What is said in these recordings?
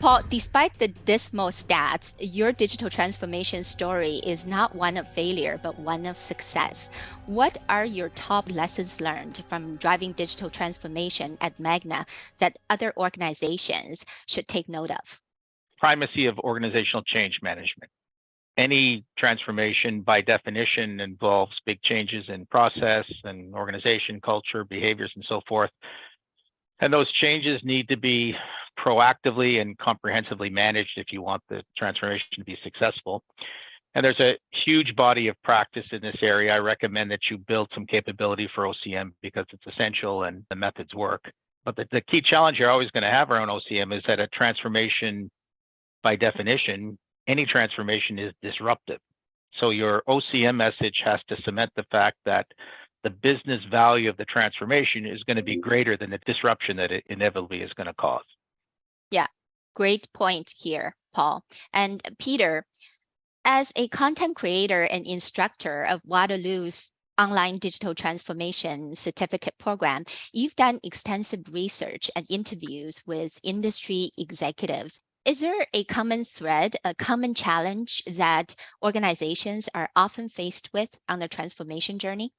Paul, despite the dismal stats, your digital transformation story is not one of failure, but one of success. What are your top lessons learned from driving digital transformation at Magna that other organizations should take note of? Primacy of organizational change management. Any transformation, by definition, involves big changes in process and organization, culture, behaviors, and so forth. And those changes need to be proactively and comprehensively managed if you want the transformation to be successful. And there's a huge body of practice in this area. I recommend that you build some capability for OCM because it's essential and the methods work. But the key challenge you're always going to have around OCM is that a transformation, by definition, any transformation is disruptive. So your OCM message has to cement the fact that the business value of the transformation is going to be greater than the disruption that it inevitably is going to cause. Yeah, great point here, Paul. And Peter, as a content creator and instructor of Waterloo's online digital transformation certificate program, you've done extensive research and interviews with industry executives. Is there a common thread, a common challenge that organizations are often faced with on their transformation journey?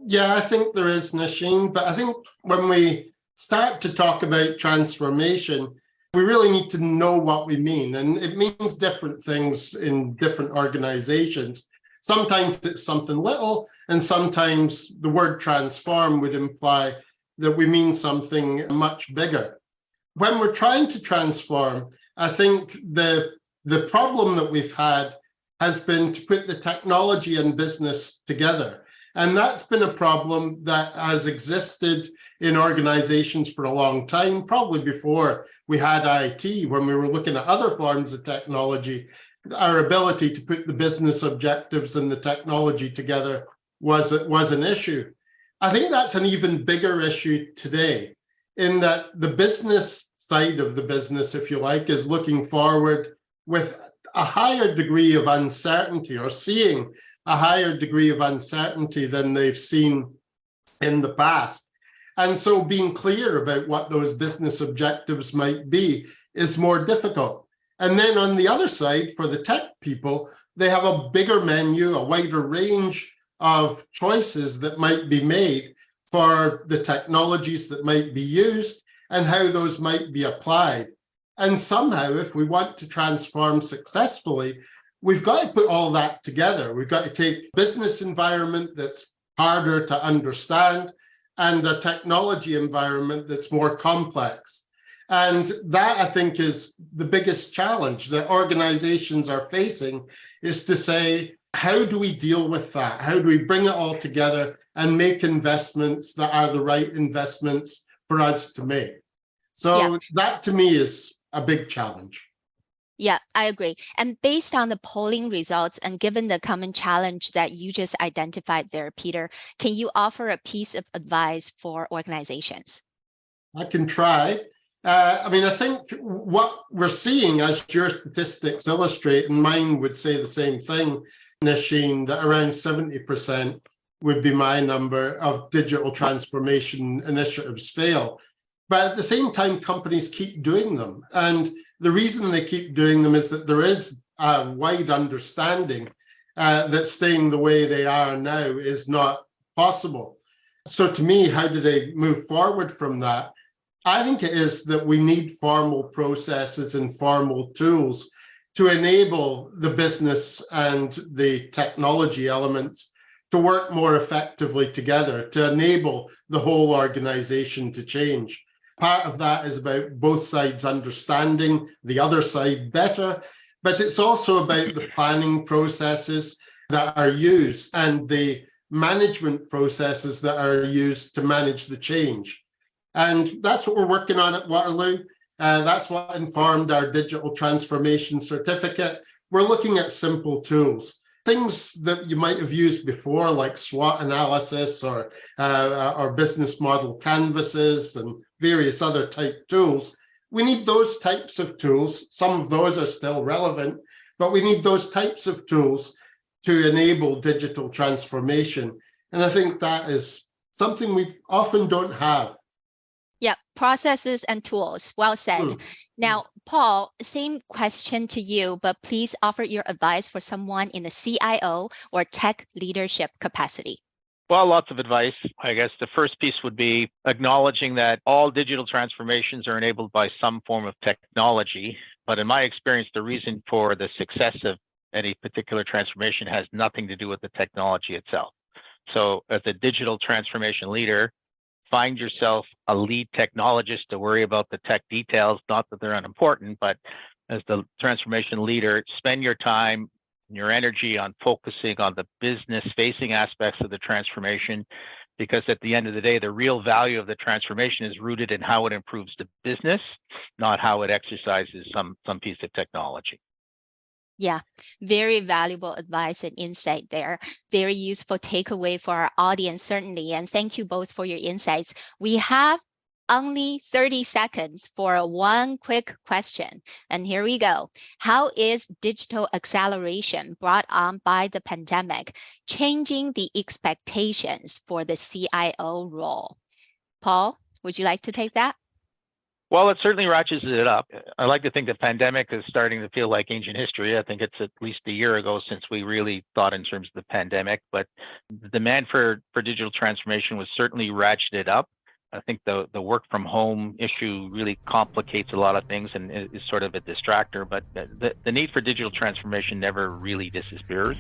Yeah, I think there is, Nasheen, but I think when we start to talk about transformation, we really need to know what we mean. And it means different things in different organizations. Sometimes it's something little, and sometimes the word transform would imply that we mean something much bigger. When we're trying to transform, I think the problem that we've had has been to put the technology and business together. And that's been a problem that has existed in organizations for a long time, probably before we had IT, when we were looking at other forms of technology. Our ability to put the business objectives and the technology together was an issue. I think that's an even bigger issue today, in that the business side of the business, if you like, is looking forward with a higher degree of uncertainty, or seeing a higher degree of uncertainty than they've seen in the past. And so being clear about what those business objectives might be is more difficult. And then on the other side, for the tech people, they have a bigger menu, a wider range of choices that might be made for the technologies that might be used and how those might be applied. And somehow, if we want to transform successfully, we've got to put all that together. We've got to take a business environment that's harder to understand and a technology environment that's more complex. And that, I think, is the biggest challenge that organizations are facing, is to say, how do we deal with that? How do we bring it all together and make investments that are the right investments for us to make? So that, to me, is a big challenge. Yeah, I agree. And based on the polling results and given the common challenge that you just identified there, Peter, can you offer a piece of advice for organizations? I can try. I think what we're seeing, as your statistics illustrate, and mine would say the same thing, Nasheen, that around 70% would be my number of digital transformation initiatives fail. But at the same time, companies keep doing them. And the reason they keep doing them is that there is a wide understanding that staying the way they are now is not possible. So to me, how do they move forward from that? I think it is that we need formal processes and formal tools to enable the business and the technology elements to work more effectively together, to enable the whole organization to change. Part of that is about both sides understanding the other side better, but it's also about the planning processes that are used and the management processes that are used to manage the change. And that's what we're working on at Waterloo. That's what informed our digital transformation certificate. We're looking at simple tools, things that you might have used before, like SWOT analysis or business model canvases and various other type tools. We need those types of tools. Some of those are still relevant, but we need those types of tools to enable digital transformation. And I think that is something we often don't have. Yeah, processes and tools. Well said. Mm. Now, Paul, same question to you, but please offer your advice for someone in the CIO or tech leadership capacity. Well, lots of advice. I guess the first piece would be acknowledging that all digital transformations are enabled by some form of technology. But in my experience, the reason for the success of any particular transformation has nothing to do with the technology itself. So as a digital transformation leader, find yourself a lead technologist to worry about the tech details, not that they're unimportant, but as the transformation leader, spend your time and your energy on focusing on the business facing aspects of the transformation, because at the end of the day, the real value of the transformation is rooted in how it improves the business, not how it exercises some piece of technology. Yeah, very valuable advice and insight there. Very useful takeaway for our audience, certainly. And thank you both for your insights. We have only 30 seconds for one quick question. And here we go. How is digital acceleration brought on by the pandemic changing the expectations for the CIO role? Paul, would you like to take that? Well, it certainly ratchets it up. I like to think the pandemic is starting to feel like ancient history. I think it's at least a year ago since we really thought in terms of the pandemic, but the demand for digital transformation was certainly ratcheted up. I think the work from home issue really complicates a lot of things and is sort of a distractor, but the need for digital transformation never really disappears.